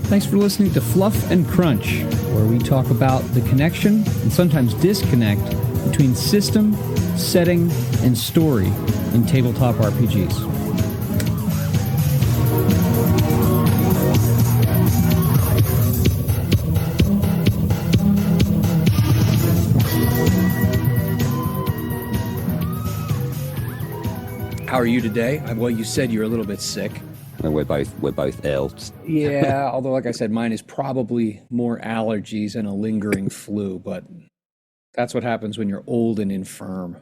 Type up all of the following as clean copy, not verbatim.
Thanks for listening to Fluff and Crunch, where we talk about the connection and sometimes disconnect between system, setting, and story in tabletop RPGs. How are you today? Well, you said you're a little bit sick. We're both ill. Yeah, although like I said, mine is probably more allergies and a lingering flu, but that's what happens when you're old and infirm.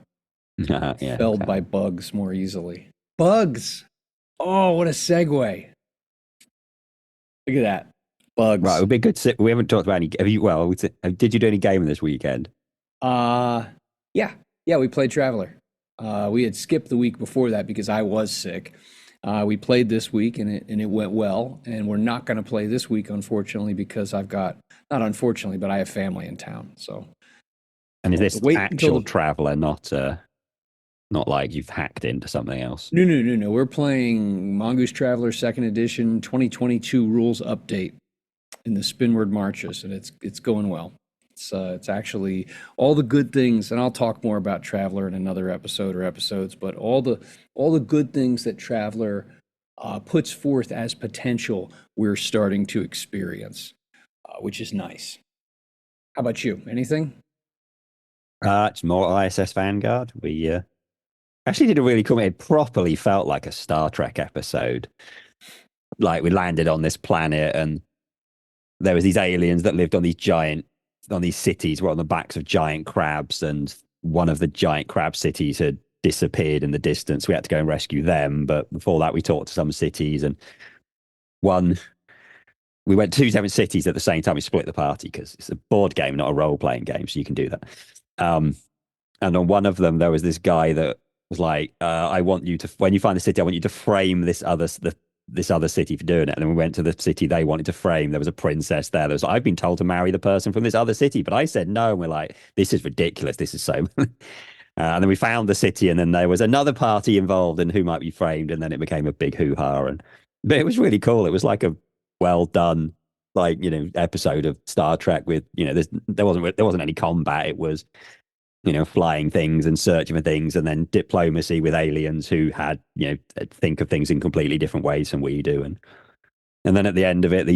Yeah, Felled by bugs more easily. Bugs! Oh, what a segue. Look at that. Bugs. Right, it would be good to, we haven't talked about any, did you do any gaming this weekend? Yeah, we played Traveler. We had skipped the week before that because I was sick. We played this week and it went well. And we're not going to play this week, unfortunately, because not unfortunately, but I have family in town. So, and is this actual Traveler, not like you've hacked into something else? No. We're playing Mongoose Traveler 2nd Edition 2022 Rules Update in the Spinward Marches, and it's going well. It's actually all the good things, and I'll talk more about Traveler in another episode or episodes, but all the good things that Traveler puts forth as potential, we're starting to experience, which is nice. How about you? Anything? It's more ISS Vanguard. We actually did a really cool, it properly felt like a Star Trek episode. Like we landed on this planet and there was these aliens that lived on these cities were on the backs of giant crabs, and one of the giant crab cities had disappeared in the distance. We had to go and rescue them, but before that we talked to some cities, and we went to 2 different cities at the same time. We split the party because it's a board game, not a role-playing game, so you can do that. And on one of them there was this guy that was like, I want you to, when you find the city, I want you to frame this other city for doing it. And then we went to the city they wanted to frame. There was a princess there. There was, I've been told to marry the person from this other city, but I said no. And we're like, this is ridiculous. This is so. And then we found the city, and then there was another party involved in who might be framed, and then it became a big hoo-ha. But it was really cool. It was like a well done, like, episode of Star Trek with, there wasn't any combat. It was, flying things and searching for things, and then diplomacy with aliens who had, think of things in completely different ways than we do. And then at the end of it,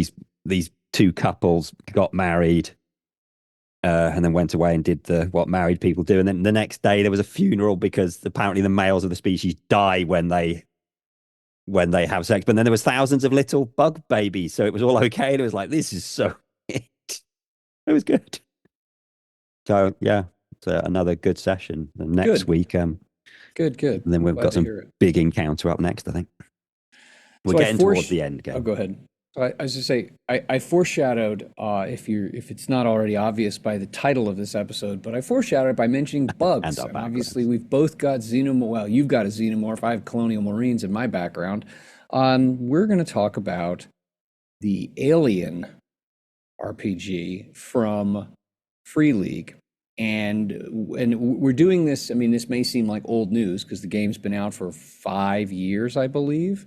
these 2 couples got married, and then went away and did what married people do. And then the next day there was a funeral because apparently the males of the species die when they have sex. But then there was thousands of little bug babies, so it was all okay. And it was like, this is so it was good. So yeah. Another good session. And next week, good. And then we've got some big encounter up next, I think. We're getting towards the end game. Oh, go ahead. So I was just say, I foreshadowed, if it's not already obvious by the title of this episode, but I foreshadowed by mentioning bugs. And obviously, we've both got xenomorph. Well, you've got a xenomorph. I have colonial marines in my background. We're going to talk about the Alien RPG from Free League. And we're doing this, I mean, this may seem like old news because the game's been out for 5 years, I believe.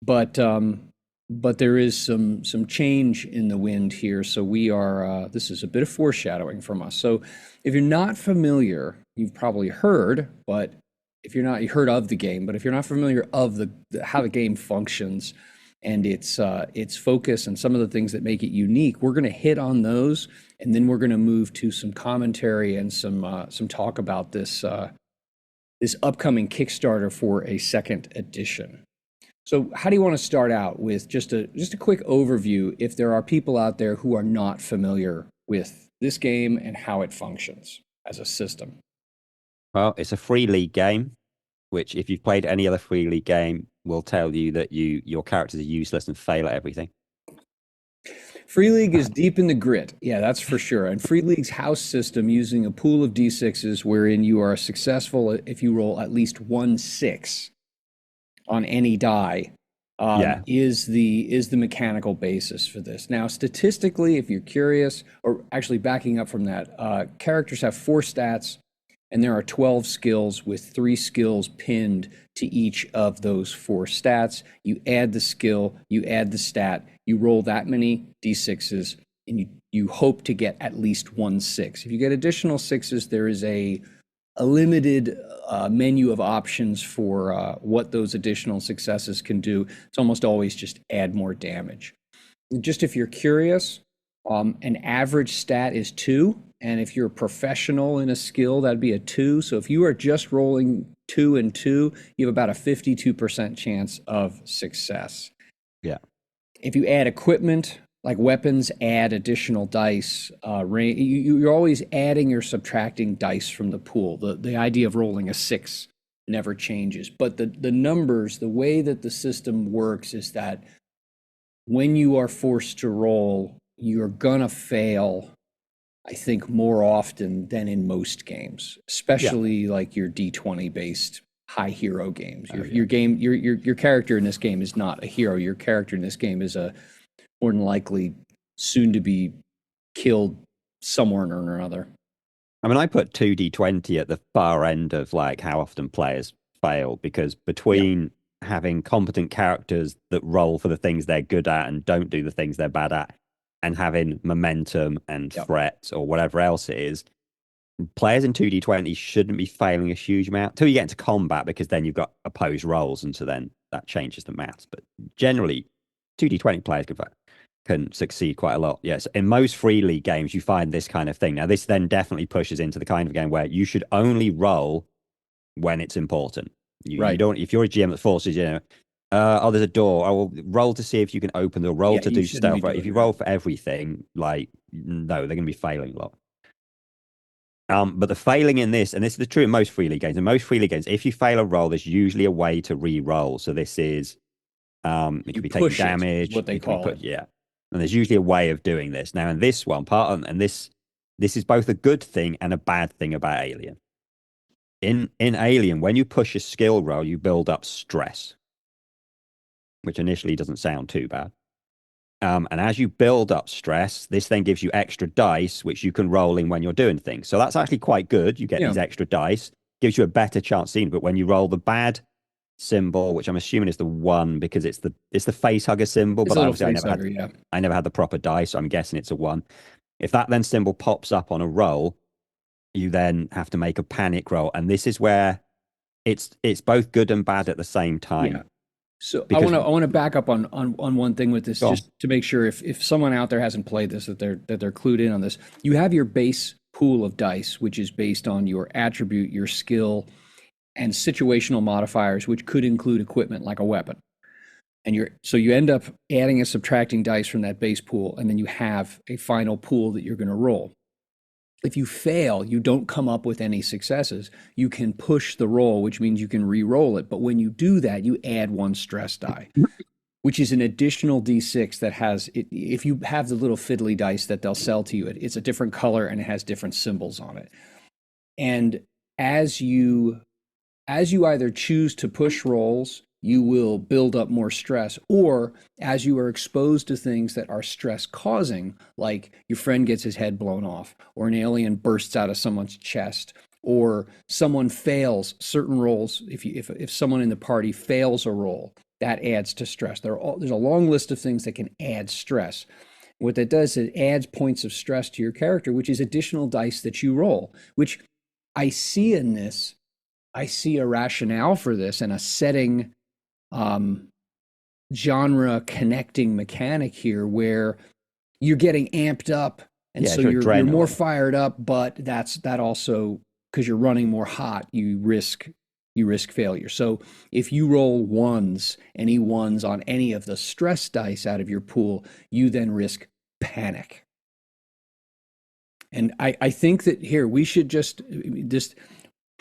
But there is some change in the wind here. So we are, this is a bit of foreshadowing from us. So if you're not familiar, you've probably heard, but if you're not, you heard of the game, but if you're not familiar of how the game functions and its focus and some of the things that make it unique, we're going to hit on those, and then we're going to move to some commentary and some talk about this upcoming Kickstarter for a 2nd edition. So how do you want to start out with just a quick overview if there are people out there who are not familiar with this game and how it functions as a system? Well, it's a Free League game, which if you've played any other Free League game will tell you that your characters are useless and fail at everything. Free League is deep in the grit. Yeah, that's for sure. And Free League's house system, using a pool of D6s wherein you are successful if you roll at least 1 6 on any die, is the mechanical basis for this. Now, statistically, if you're curious, or actually backing up from that, characters have 4 stats, and there are 12 skills with 3 skills pinned to each of those 4 stats. You add the skill, you add the stat, You roll that many d6s, and you hope to get at least 1 6. If you get additional 6s, there is a limited menu of options for what those additional successes can do. It's almost always just add more damage. Just if you're curious, an average stat is 2, and if you're a professional in a skill, that'd be a 2. So if you are just rolling 2 and 2, you have about a 52% chance of success. Yeah. If you add equipment, like weapons, add additional dice. You're always adding or subtracting dice from the pool. The idea of rolling a 6 never changes. But the numbers, the way that the system works is that when you are forced to roll, you're gonna fail, I think, more often than in most games, especially like your D20 based high hero games. Your character in this game is not a hero. Your character in this game is a more than likely soon to be killed somewhere or another. I mean, I put 2d20 at the far end of like how often players fail, because between having competent characters that roll for the things they're good at and don't do the things they're bad at, and having momentum and threat or whatever else it is, players in 2d20 shouldn't be failing a huge amount till you get into combat, because then you've got opposed rolls, and so then that changes the maths. But generally, 2d20 players can succeed quite a lot. Yes, in most free league games, you find this kind of thing. Now, this then definitely pushes into the kind of game where you should only roll when it's important. You don't. If you're a GM that forces, oh, there's a door, I will roll to see if you can open the roll to do stealth. Right? If you roll for everything, like, no, they're going to be failing a lot. But the failing in this, and this is true in most free league games. In most free league games, if you fail a roll, there's usually a way to re-roll. So this is, it could be taking damage. What they call it. Yeah. And there's usually a way of doing this. Now, in this one, this is both a good thing and a bad thing about Alien. In Alien, when you push a skill roll, you build up stress, which initially doesn't sound too bad. And as you build up stress, this then gives you extra dice, which you can roll in when you're doing things. So that's actually quite good. You get these extra dice, gives you a better chance seeing. But when you roll the bad symbol, which I'm assuming is the 1, because it's the face hugger symbol, but obviously I never had the proper dice, so I'm guessing it's a 1. If that then symbol pops up on a roll, you then have to make a panic roll, and this is where it's both good and bad at the same time. Yeah. So I want to back up on one thing with this, just to make sure if someone out there hasn't played this, that they're clued in on this. You have your base pool of dice, which is based on your attribute, your skill, and situational modifiers, which could include equipment like a weapon. And so you end up adding and subtracting dice from that base pool, and then you have a final pool that you're going to roll. If you fail, you don't come up with any successes. You can push the roll, which means you can re-roll it. But when you do that, you add 1 stress die, which is an additional D6 that has, if you have the little fiddly dice that they'll sell to you, it's a different color and it has different symbols on it. And as you either choose to push rolls, you will build up more stress, or as you are exposed to things that are stress causing, like your friend gets his head blown off, or an alien bursts out of someone's chest, or someone fails certain rolls. If someone in the party fails a roll, that adds to stress. There's a long list of things that can add stress. What that does is it adds points of stress to your character, which is additional dice that you roll, which I see in this. I see a rationale for this and a setting genre connecting mechanic here, where you're getting amped up, and so you're more fired up, but that also, because you're running more hot, you risk failure. So if you roll any ones on any of the stress dice out of your pool, you then risk panic. And I think that here we should just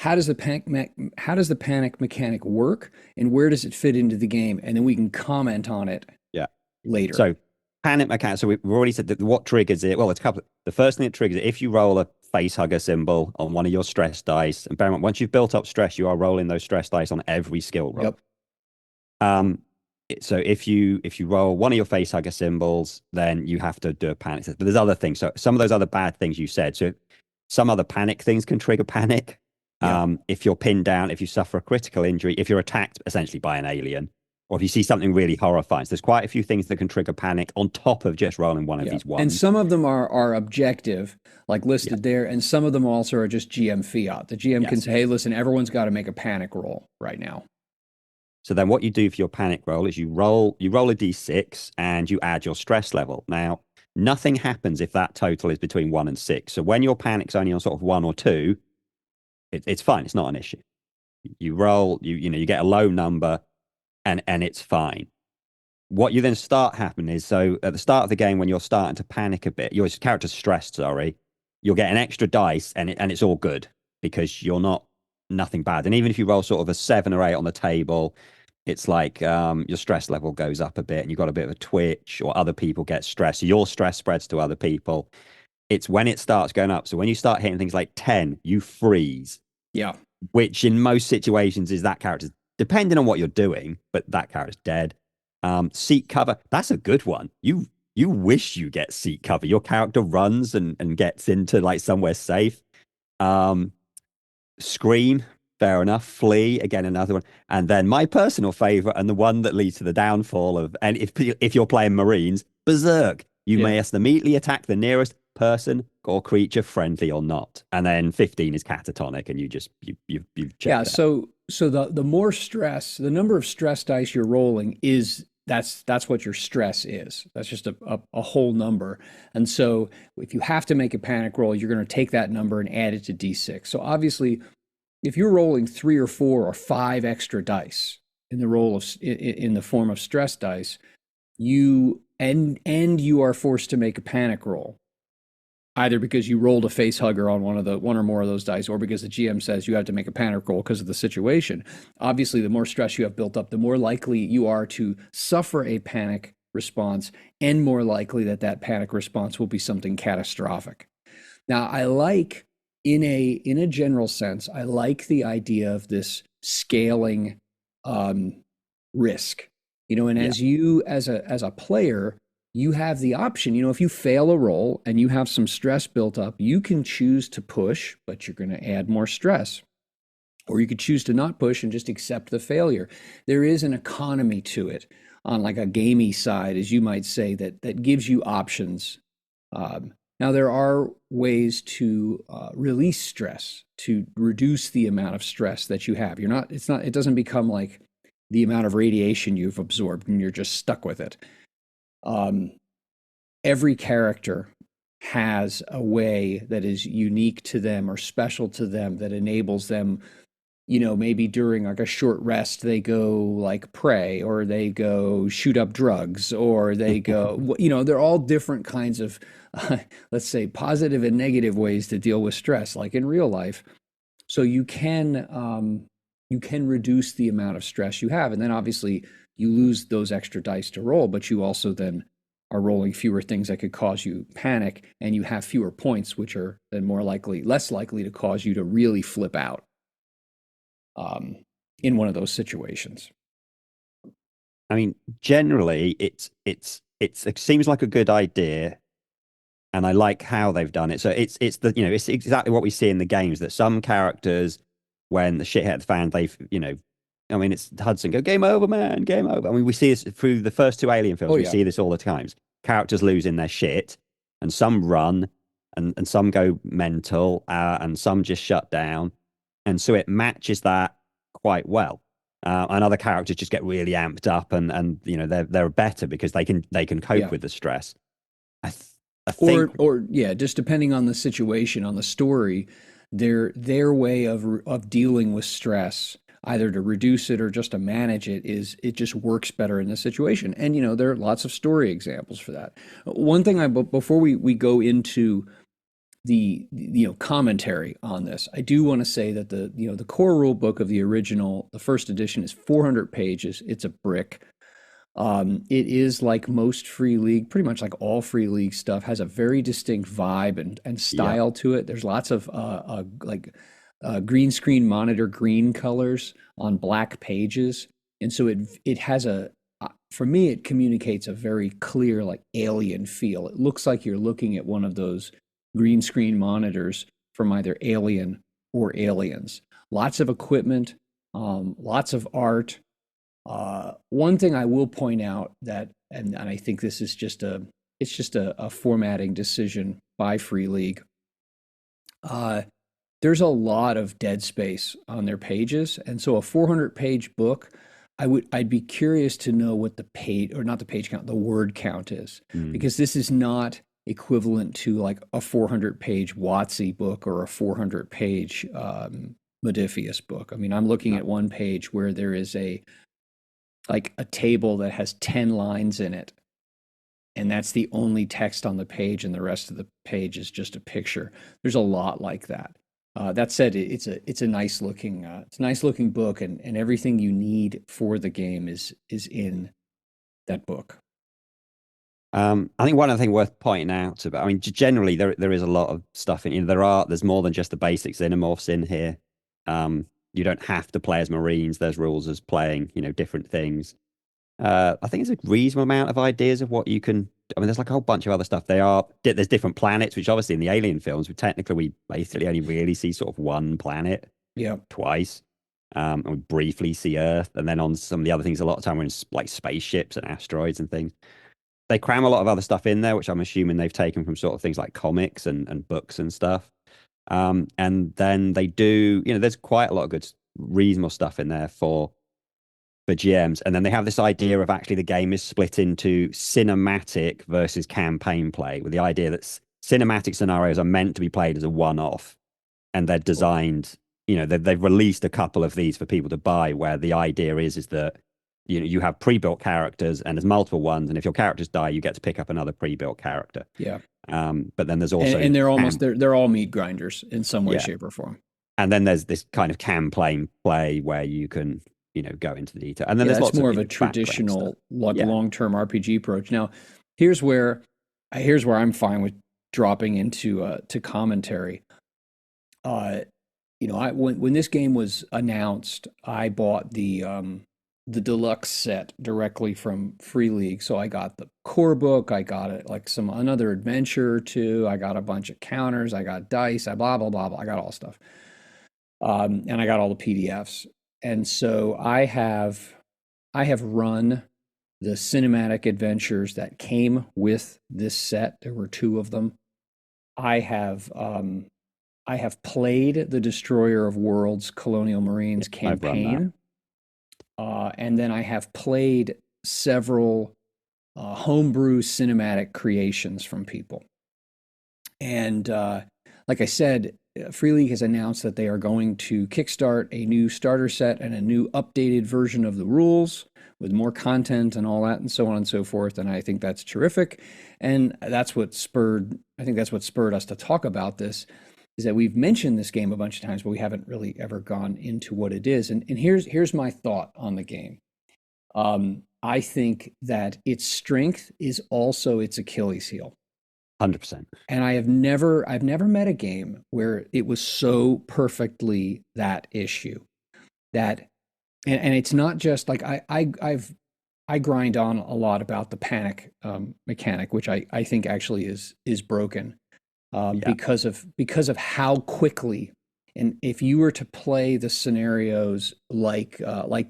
how does the panic mechanic work, and where does it fit into the game? And then we can comment on it later. So panic mechanic. So we've already said that what triggers it. Well, it's a couple. The first thing that triggers it, if you roll a face hugger symbol on one of your stress dice, and bear in mind, once you've built up stress, you are rolling those stress dice on every skill roll. So if you roll one of your face hugger symbols, then you have to do a panic. But there's other things. So some of those other bad things you said. So some other panic things can trigger panic. If you're pinned down, if you suffer a critical injury, if you're attacked essentially by an alien, or if you see something really horrifying. So there's quite a few things that can trigger panic on top of just rolling one of Yeah. these And ones. some of them are objective, like Yeah. listed there, and some of them also are just GM fiat. The GM can Yes. say, hey, listen, everyone's got to make a panic roll right now. So then what you do for your panic roll is you roll a d6 and you add your stress level. Now, nothing happens if that total is between 1 and 6. So when your panic's only on sort of 1 or 2, it's fine. It's not an issue. You roll, you get a low number, and it's fine. What you then start happening is, so at the start of the game, when you're starting to panic a bit, your character's stressed, sorry, you'll get an extra dice, and it's all good because you're not nothing bad. And even if you roll sort of a 7 or 8 on the table, it's like your stress level goes up a bit, and you've got a bit of a twitch, or other people get stressed. So your stress spreads to other people. It's when it starts going up. So when you start hitting things like 10, you freeze, Yeah. which in most situations is that character's, depending on what you're doing, but that character's dead. Seek cover, that's a good one. You wish you get seek cover. Your character runs and gets into like somewhere safe. Um, Scream, fair enough. Flee, again, another one. And then my personal favorite, and the one that leads to the downfall of, and if you're playing Marines, Berserk. You Yeah. may immediately attack the nearest person or creature, friendly or not. And then 15 is catatonic, and you've Yeah. checked out. So the more stress, the number of stress dice you're rolling is that's what your stress is. That's just a whole number. And so if you have to make a panic roll, you're going to take that number and add it to D6. So obviously, if you're rolling 3 or 4 or 5 extra dice in the roll of in the form of stress dice, and you are forced to make a panic roll, either because you rolled a face hugger on one or more of those dice, or because the GM says you have to make a panic roll because of the situation. Obviously, the more stress you have built up, the more likely you are to suffer a panic response, and more likely that that panic response will be something catastrophic. Now, I like, in a general sense, I like the idea of this scaling risk. And Yeah. as you as a player, you have the option. If you fail a roll and you have some stress built up, you can choose to push, but you're going to add more stress. Or you could choose to not push and just accept the failure. There is an economy to it on like a gamey side, as you might say, that gives you options. Now, there are ways to release stress, to reduce the amount of stress that you have. It doesn't become like the amount of radiation you've absorbed and you're just stuck with it. Um, every character has a way that is unique to them or special to them that enables them, maybe during like a short rest, they go like pray, or they go shoot up drugs, or they go, they're all different kinds of, let's say, positive and negative ways to deal with stress, like in real life. So you can reduce the amount of stress you have. And then obviously you lose those extra dice to roll, but you also then are rolling fewer things that could cause you panic, and you have fewer points, which are then less likely to cause you to really flip out um, in one of those situations. I mean, generally, it seems like a good idea, and I like how they've done it. So it's exactly what we see in the games, that some characters, when the shit hit the fan, I mean, it's Hudson go, game over, man, game over. I mean, we see this through the first two Alien films. Oh We yeah. see this all the times. Characters losing their shit, and some run, and some go mental, and some just shut down, and so it matches that quite well. And other characters just get really amped up, and they're better because they can cope Yeah. with the stress. I th- I think Or yeah, just depending on the situation, on the story, their way of dealing with stress, either to reduce it or just to manage it, is it just works better in this situation. And there are lots of story examples for that. One thing before we go into the commentary on this, I do want to say that the core rule book of the first edition, is 400 pages. It's a brick. It is like most Free League, pretty much like all Free League stuff, has a very distinct vibe and yeah, style to it. There's lots of like green screen monitor green colors on black pages, and so it has for me, it communicates a very clear, like, alien feel. It looks like you're looking at one of those green screen monitors from either Alien or Aliens. Lots of equipment, lots of art, One thing I will point out that, and I think this is just it's just a formatting decision by Free League. Uh, there's a lot of dead space on their pages, and so a 400 page book, I'd be curious to know what the page, or not the page count, the word count is, Mm. because this is not equivalent to like a 400 page WotC book or a 400 page Modiphius book. I mean, I'm looking No. at one page where there is a table that has 10 lines in it, and that's the only text on the page, and the rest of the page is just a picture. There's a lot like that. That said, it's a nice looking book, and everything you need for the game is in that book. I think one other thing worth pointing out about, I mean, generally there is a lot of stuff in, there's more than just the basic xenomorphs in here. You don't have to play as Marines. There's rules as playing, different things. I think there's a reasonable amount of ideas of what you can. I mean, there's like a whole bunch of other stuff. There's different planets, which obviously in the Alien films, we basically only really see sort of one planet Yeah, twice. And we briefly see Earth, and then on some of the other things, a lot of time we're in like spaceships and asteroids and things. They cram a lot of other stuff in there, which I'm assuming they've taken from sort of things like comics and books and stuff. And then they do, there's quite a lot of good, reasonable stuff in there for GMs. And then they have this idea of actually the game is split into cinematic versus campaign play, with the idea that cinematic scenarios are meant to be played as a one-off, and they're designed, they've released a couple of these for people to buy, where the idea is that you have pre-built characters and there's multiple ones, and if your characters die, you get to pick up another pre-built character. yeah. But then there's also And they're all meat grinders in some way, yeah, shape, or form. and then there's this kind of campaign play where you can go into the detail, and then Yeah, there's that's lots of more of a background stuff. traditional, like Yeah, long-term RPG approach. Now, here's where here's where I'm fine with dropping into to commentary. Uh, when this game was announced, I bought the deluxe set directly from Free League. So I got the core book, I got it like another adventure or two, I got a bunch of counters, I got dice, I blah blah blah blah, I got all stuff, and I got all the PDFs. And so I have run the cinematic adventures that came with this set. There were two of them. I have um, I have played the Destroyer of Worlds Colonial Marines I've run that. campaign, and then I have played several homebrew cinematic creations from people. And like I said, Free League has announced that they are going to kickstart a new starter set and a new updated version of the rules with more content and all that and so on and so forth. And I think that's terrific. And I think that's what spurred us to talk about this, is that we've mentioned this game a bunch of times, but we haven't really ever gone into what it is. And here's my thought on the game. I think that its strength is also its Achilles heel. 100%. And I've never met a game where it was so perfectly that issue. That and it's not just like I grind on a lot about the panic mechanic, which I think actually is broken, Yeah, because of how quickly, and if you were to play the scenarios like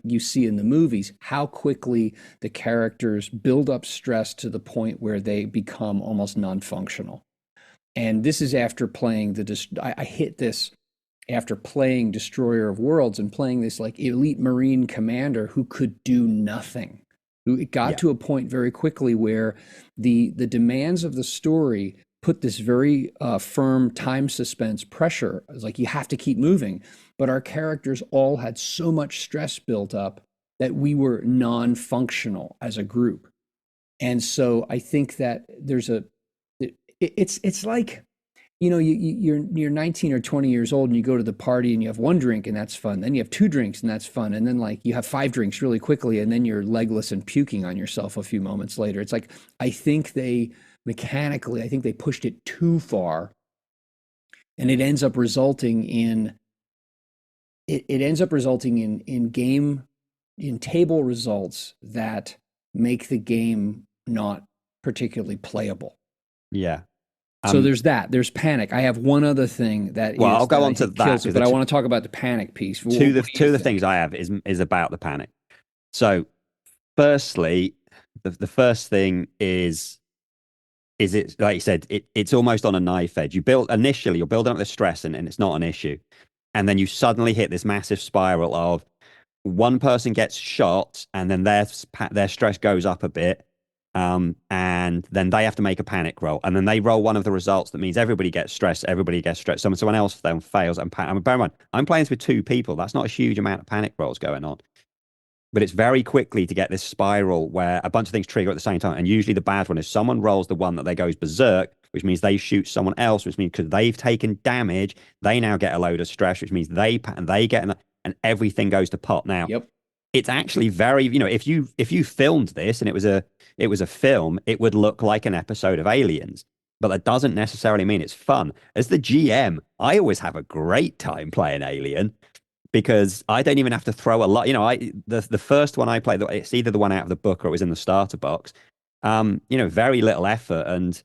you see in the movies, how quickly the characters build up stress to the point where they become almost non-functional. And this is after playing I hit this after playing Destroyer of Worlds and playing this like elite Marine commander who could do nothing. Who it got yeah, to a point very quickly where the demands of the story put this very firm time suspense pressure. It's like you have to keep moving, but our characters all had so much stress built up that we were non-functional as a group. And so I think that it's like, you're 19 or 20 years old and you go to the party and you have one drink and that's fun. Then you have two drinks and that's fun. And then like you have five drinks really quickly and then you're legless and puking on yourself a few moments later. It's like I think they mechanically, I think they pushed it too far, and it ends up resulting in game in table results that make the game not particularly playable. yeah. So Um, there's panic. I have one other thing well, I'll that go I on to think that kills it, because but I want to talk about the panic piece. two What do two you of the think? things I have is about the panic. So, firstly, the first thing is it like you said, it's almost on a knife edge. You build initially, you're building up the stress, and it's not an issue, and then you suddenly hit this massive spiral of one person gets shot, and then their stress goes up a bit, and then they have to make a panic roll, and then they roll one of the results that means everybody gets stressed. Everybody gets stressed. Someone else then fails, and bear in mind, I'm playing this with two people. That's not a huge amount of panic rolls going on. But it's very quickly to get this spiral where a bunch of things trigger at the same time. And usually the bad one is someone rolls the one that they goes berserk, which means they shoot someone else, which means because they've taken damage, they now get a load of stress, which means they get and everything goes to pot. Now, Yep. it's actually very, if you filmed this and it was a film, it would look like an episode of Aliens. But that doesn't necessarily mean it's fun. As the GM, I always have a great time playing Alien because I don't even have to throw a lot. The first one I played, it's either the one out of the book or it was in the starter box. Very little effort, and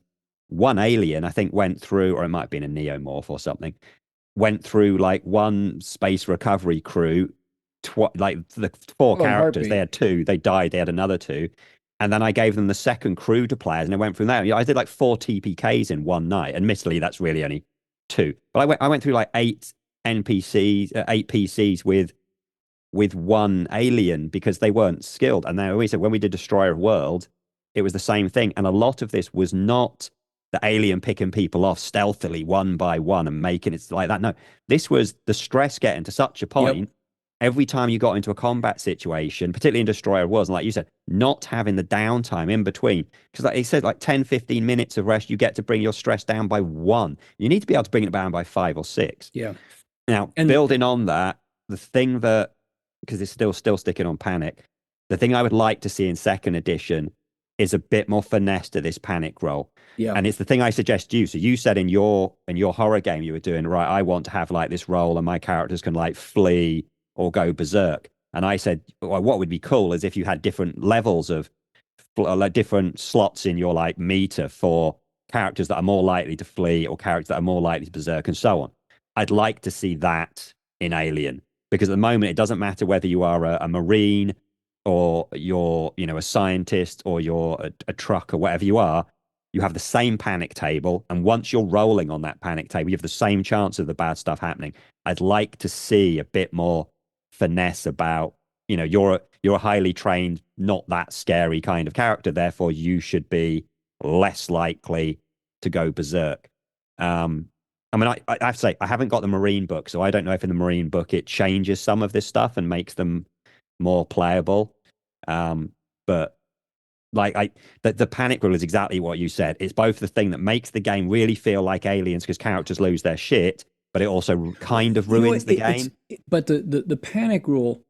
one alien I think went through, or it might have been a neomorph or something, went through like one space recovery crew. Like the four Oh, in a characters, they heartbeat. had two, they died, they had another two, and then I gave them the second crew to players, and it went from there. I did like 4 TPKs in one night. Admittedly, that's really only two, but I went through like eight NPCs, eight PCs with one alien because they weren't skilled. And they always said when we did Destroyer of World, it was the same thing. And a lot of this was not the alien picking people off stealthily one by one and making it like that. No, this was the stress getting to such a Yep. point. Every time you got into a combat situation, particularly in Destroyer of Worlds, and like you said, not having the downtime in between. Because like it said, like 10, 15 minutes of rest, you get to bring your stress down by one. You need to be able to bring it down by 5 or 6. Yeah. Now, And building on that, the thing that, because it's still sticking on panic, the thing I would like to see in second edition is a bit more finesse to this panic roll. yeah. And it's the thing I suggest you. So you said in your horror game you were doing, right, I want to have like this roll and my characters can like flee or go berserk. And I said, well, what would be cool is if you had different levels of like different slots in your like meter for characters that are more likely to flee or characters that are more likely to berserk and so on. I'd like to see that in Alien because at the moment it doesn't matter whether you are a marine or you're a scientist or you're a truck or whatever you are. You have the same panic table, and once you're rolling on that panic table, you have the same chance of the bad stuff happening. I'd like to see a bit more finesse about you're a highly trained, not that scary kind of character, therefore you should be less likely to go berserk. I mean, I have to say, I haven't got the Marine book, so I don't know if in the Marine book it changes some of this stuff and makes them more playable. But like the panic rule is exactly what you said. It's both the thing that makes the game really feel like Aliens because characters lose their shit, but it also kind of ruins the game. But the panic rule,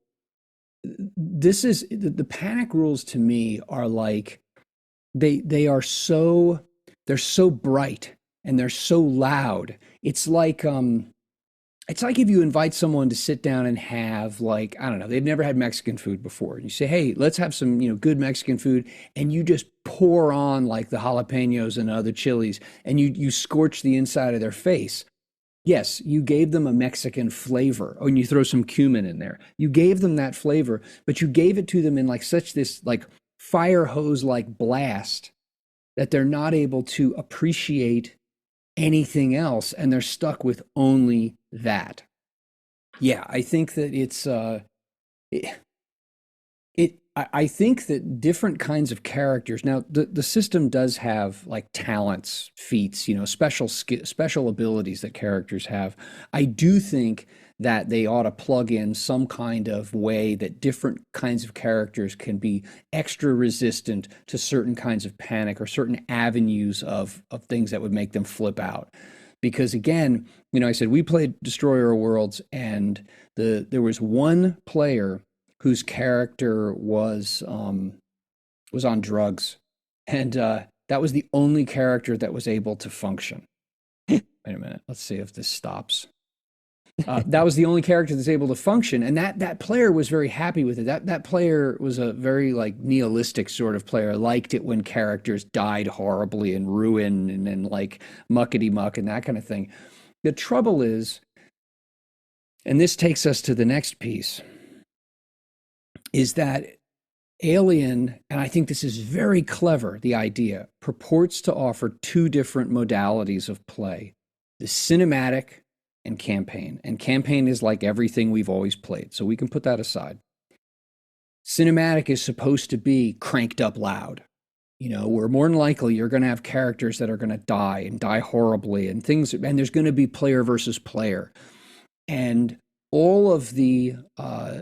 this is the panic rules to me are like they are so they're so bright and they're so loud. It's like if you invite someone to sit down and have like, I don't know, they've never had Mexican food before. You say, "Hey, let's have some, good Mexican food." And you just pour on like the jalapenos and other chilies and you scorch the inside of their face. Yes, you gave them a Mexican flavor. Oh, and you throw some cumin in there. You gave them that flavor, but you gave it to them in like such this like fire hose like blast that they're not able to appreciate anything else and they're stuck with only that. Yeah, I think that it, I think that different kinds of characters. Now, the system does have like talents, feats, special abilities that characters have. I do think that they ought to plug in some kind of way that different kinds of characters can be extra resistant to certain kinds of panic or certain avenues of things that would make them flip out. Because again, I said we played Destroyer of Worlds, and there was one player whose character was on drugs, and that was the only character that was able to function. Wait a minute, let's see if this stops. That was the only character that's able to function, and that player was very happy with it. That player was a very like nihilistic sort of player. Liked it when characters died horribly and ruined and then like muckety muck and that kind of thing. The trouble is, and this takes us to the next piece, is that Alien, and I think this is very clever, the idea, purports to offer two different modalities of play: the cinematic and campaign. And campaign is like everything we've always played, so we can put that aside. Cinematic is supposed to be cranked up loud. You know, where more than likely you're going to have characters that are going to die and die horribly and things, and there's going to be player versus player. And all of the uh,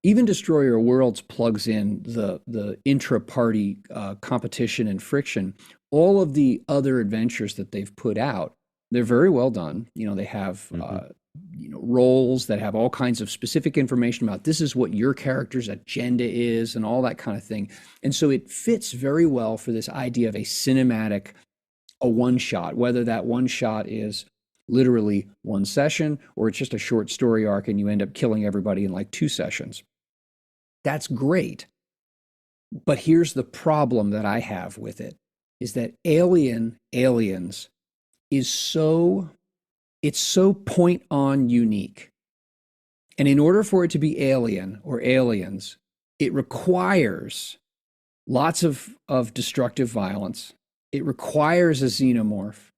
even Destroyer Worlds plugs in the intra-party competition and friction. All of the other adventures that they've put out, they're very well done. You know, they have roles that have all kinds of specific information about this is what your character's agenda is and all that kind of thing. And so it fits very well for this idea of a cinematic, a one shot, whether that one shot is literally one session or it's just a short story arc and you end up killing everybody in like 2 sessions. That's great. But here's the problem that I have with it is that Aliens is it's so point on unique. And in order for it to be Alien or Aliens, it requires lots of destructive violence. It requires a xenomorph.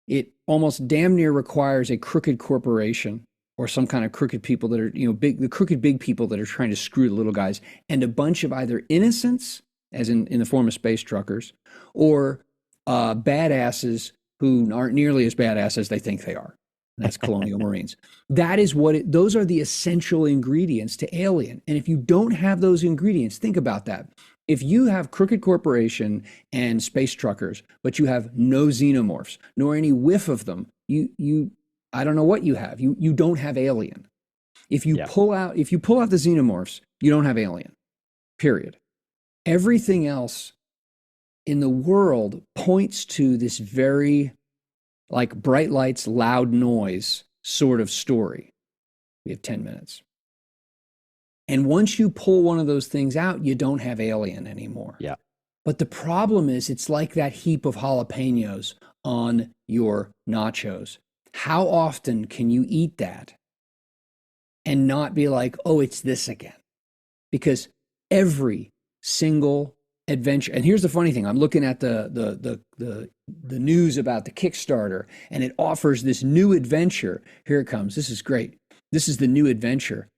It almost damn near requires a crooked corporation or some kind of crooked people that are, the crooked big people that are trying to screw the little guys, and a bunch of either innocents, as in the form of space truckers, or badasses who aren't nearly as badass as they think they are. And that's colonial Marines. That is those are the essential ingredients to Alien. And if you don't have those ingredients, think about that. If you have crooked corporation and space truckers, but you have no xenomorphs, nor any whiff of them, I don't know what you have. You don't have Alien. If you pull out the xenomorphs, you don't have Alien. Period. Everything else in the world points to this very like bright lights, loud noise sort of story. We have 10 minutes. And once you pull one of those things out, you don't have Alien anymore. Yeah. But the problem is it's like that heap of jalapenos on your nachos. How often can you eat that and not be like, oh, it's this again? Because every single adventure, and here's the funny thing, I'm looking at the news about the Kickstarter, and it offers this new adventure. Here it comes. This is great. This is the new adventure.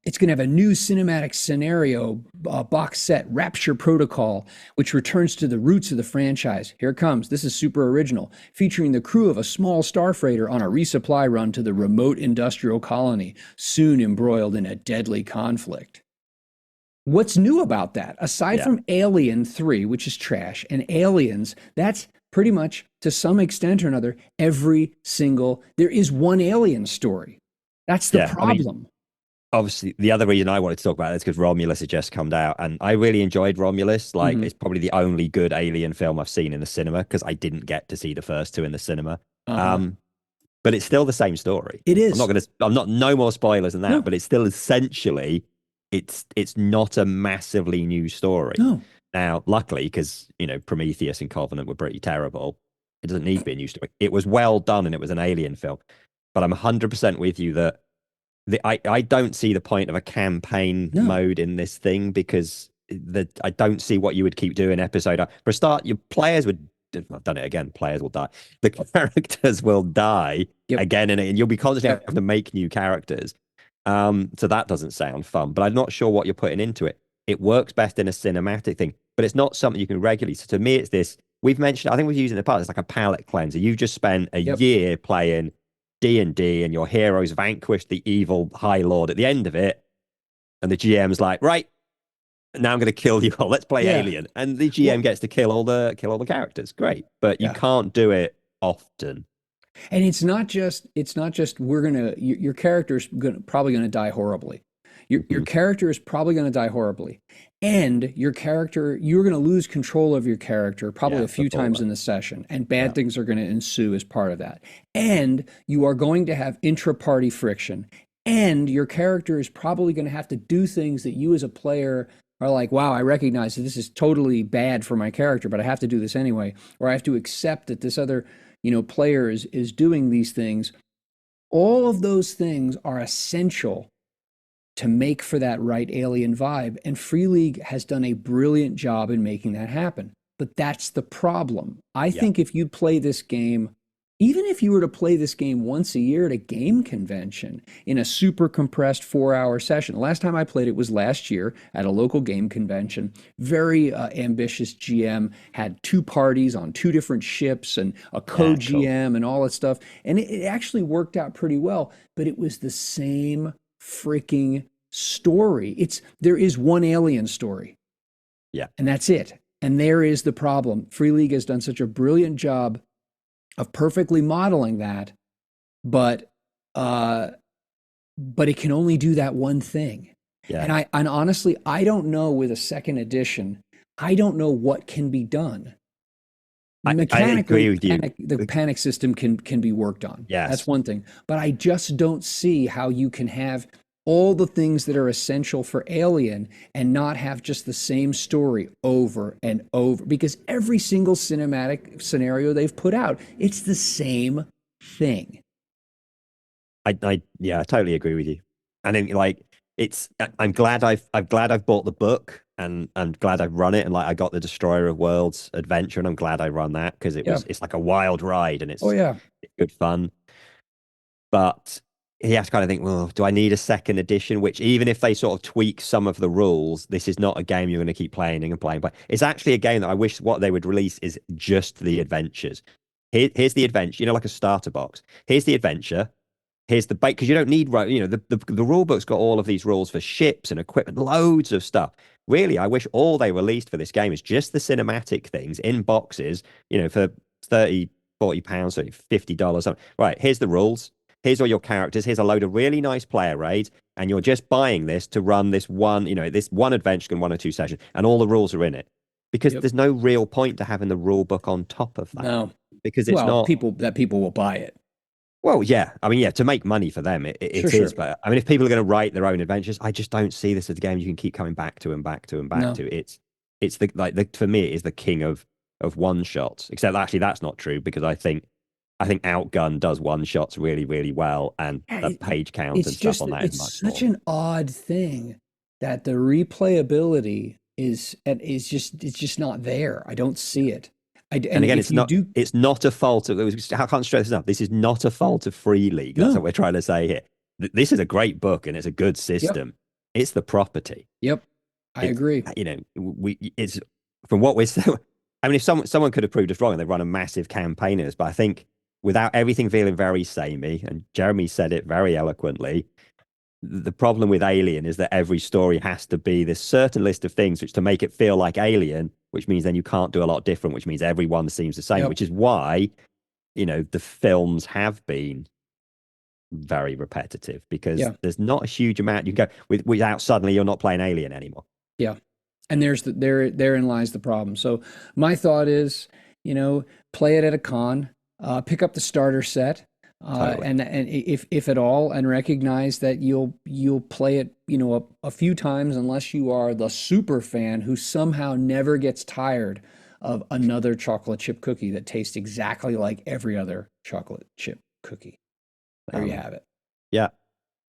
It's going to have a new cinematic scenario box set, Rapture Protocol, which returns to the roots of the franchise. Here it comes. This is super original, featuring the crew of a small starfreighter on a resupply run to the remote industrial colony, soon embroiled in a deadly conflict. What's new about that? Aside from Alien 3, which is trash, and Aliens, that's pretty much, to some extent or another, there is one Alien story. That's the problem. I mean, obviously, the other reason I wanted to talk about it is because Romulus had just come out, and I really enjoyed Romulus. Like, it's probably the only good Alien film I've seen in the cinema, because I didn't get to see the first two in the cinema. But it's still the same story. It is. No more spoilers than that, but it's still essentially, it's not a massively new story. No. Now, luckily, because, Prometheus and Covenant were pretty terrible, it doesn't need to be a new story. It was well done, and it was an Alien film. But I'm 100% with you that I don't see the point of a campaign mode in this thing, because I don't see what you would keep doing episode. For a start, your players would, I've done it again, players will die. The characters will die again, and you'll be constantly having to make new characters. So that doesn't sound fun, but I'm not sure what you're putting into it. It works best in a cinematic thing, but it's not something you can regularly. So to me, it's this, we've mentioned, I think we've used it in the past, it's like a palate cleanser. You've just spent a year playing D&D, and your heroes vanquished the evil High Lord at the end of it, and the GM's like, right, now I'm going to kill you all. Let's play Alien, and the GM gets to kill all the characters. Great, but you can't do it often. And it's not just your character's probably gonna die horribly. Your character is probably gonna die horribly, and you're gonna lose control of your character probably a few times in the session, and bad things are gonna ensue as part of that. And you are going to have intra-party friction, and your character is probably gonna have to do things that you as a player are like, wow, I recognize that this is totally bad for my character, but I have to do this anyway, or I have to accept that this other player is doing these things. All of those things are essential to make for that right alien vibe. And Free League has done a brilliant job in making that happen. But that's the problem. I Yeah. think if you play this game, even if you were to play this game once a year at a game convention in a super compressed 4 hour session, the last time I played it was last year at a local game convention. Very ambitious GM, had two parties on two different ships and a co Yeah. Cool. GM and all that stuff. And it actually worked out pretty well, but it was the same freaking story. There is one alien story, Yeah. and that's it. And there is the problem. Free League has done such a brilliant job of perfectly modeling that, but uh, but it can only do that one thing. Yeah. And honestly, I don't know with a second edition, I don't know what can be done. I agree Mechanically, with you. the panic system can be worked on. That's Yes. one thing. But I just don't see how you can have all the things that are essential for Alien and not have just the same story over and over. Because every single cinematic scenario they've put out, it's the same thing. Yeah, I totally agree with you. And then like I'm glad I've bought the book and I'm glad I've run it and like I got the Destroyer of Worlds adventure and I'm glad I run that because Yeah. it's like a wild ride and Oh yeah. it's good fun. But you have to kind of think, well, do I need a second edition? Which even if they sort of tweak some of the rules, this is not a game you're going to keep playing and playing. But it's actually a game that I wish what they would release is just the adventures. Here's the adventure, like a starter box. Here's the adventure. Here's the bait because you don't need the rule book's got all of these rules for ships and equipment, loads of stuff. Really, I wish all they released for this game is just the cinematic things in boxes, for 30, 40 pounds, so $50. Right, here's the rules. Here's all your characters. Here's a load of really nice player raids, and you're just buying this to run this one adventure in 1 or 2 sessions, and all the rules are in it. Because Yep. there's no real point to having the rule book on top of that. No. Because it's Well, not. people will buy it. Well, yeah. I mean, yeah, to make money for them, Sure, it sure. is. But I mean, if people are going to write their own adventures, I just don't see this as a game you can keep coming back to and back to and back No. to. It's for me, it is the king of one shots. Except actually, that's not true because I think Outgun does one shots really, really well, and Yeah, the page count it's and stuff just on that is it's much such more. an odd thing that the replayability is just not there. I don't see it. And And again, if you do, it's not a fault of. I can't stress this enough. This is not a fault of Free League. That's what no. we're trying to say here. This is a great book and it's a good Yep. system. It's the property. Yep. I It's agree. it's from what we're I mean, if someone could have proved us wrong and they run a massive campaign in this, but I think without everything feeling very samey, and Jeremy said it very eloquently, the problem with Alien is that every story has to be this certain list of things which to make it feel like Alien, which means then you can't do a lot different, which means everyone seems the same, Yep. which is why, the films have been very repetitive because Yeah. there's not a huge amount you can go without suddenly you're not playing Alien anymore. Yeah. And therein lies the problem. So my thought is, play it at a con, pick up the starter set, Totally. and if at all, and recognize that you'll play it, a few times unless you are the super fan who somehow never gets tired of another chocolate chip cookie that tastes exactly like every other chocolate chip cookie. There you Um, have it. yeah.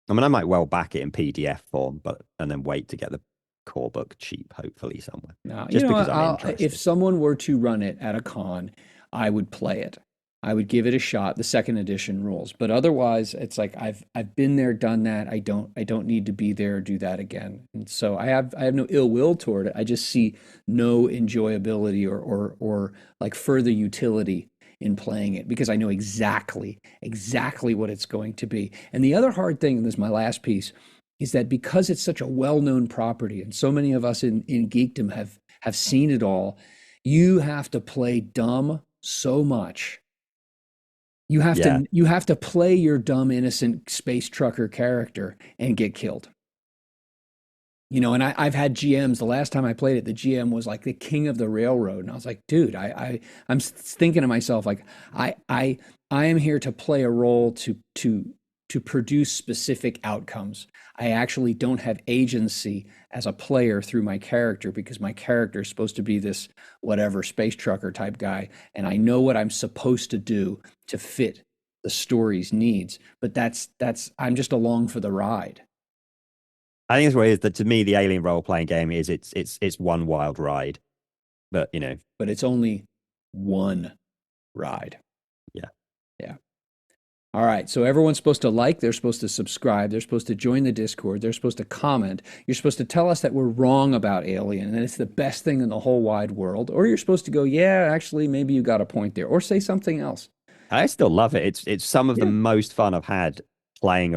I mean, I might well back it in PDF form, and then wait to get the core book cheap, hopefully somewhere, Now, just because I'm if interested. someone were to run it at a con, I would play it. I would give it a shot, the second edition rules. But otherwise, it's like I've been there, done that. I don't need to be there or do that again. And so I have no ill will toward it. I just see no enjoyability or like further utility in playing it because I know exactly what it's going to be. And the other hard thing, and this is my last piece, is that because it's such a well-known property and so many of us in geekdom have seen it all, you have to play dumb so much. You have Yeah. to you have to play your dumb innocent space trucker character and get killed. And I've had GMs. The last time I played it, the GM was like the king of the railroad, and I was like, dude, I'm thinking to myself like, I am here to play a role to produce specific outcomes. I actually don't have agency as a player through my character because my character is supposed to be this whatever space trucker type guy, and I know what I'm supposed to do to fit the story's needs. But that's I'm just along for the ride. I think it's what it is that to me, the Alien role playing game is it's one wild ride, but but it's only one ride. Yeah. Yeah. All right. So everyone's supposed to like, they're supposed to subscribe, they're supposed to join the Discord, they're supposed to comment. You're supposed to tell us that we're wrong about Alien and that it's the best thing in the whole wide world. Or you're supposed to go, yeah, actually, maybe you got a point there. Or say something else. I still love it. It's some of the most fun I've had running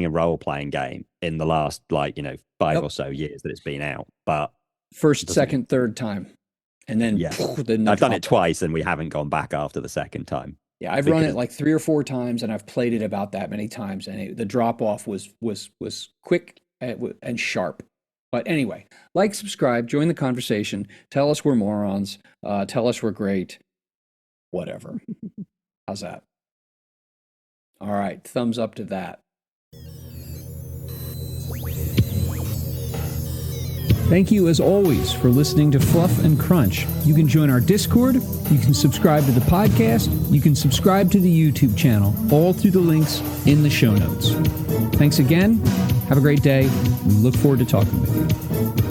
a role playing game in the last 5 or so years that it's been out. But first, second, third time. And then I've done it twice and we haven't gone back after the second time. Yeah, I've run it like 3 or 4 times, and I've played it about that many times, and the drop off was quick and sharp. But anyway, like, subscribe, join the conversation, tell us we're morons, tell us we're great, whatever. How's that? All right, thumbs up to that. Thank you, as always, for listening to Fluff and Crunch. You can join our Discord, you can subscribe to the podcast, you can subscribe to the YouTube channel, all through the links in the show notes. Thanks again. Have a great day. We look forward to talking with you.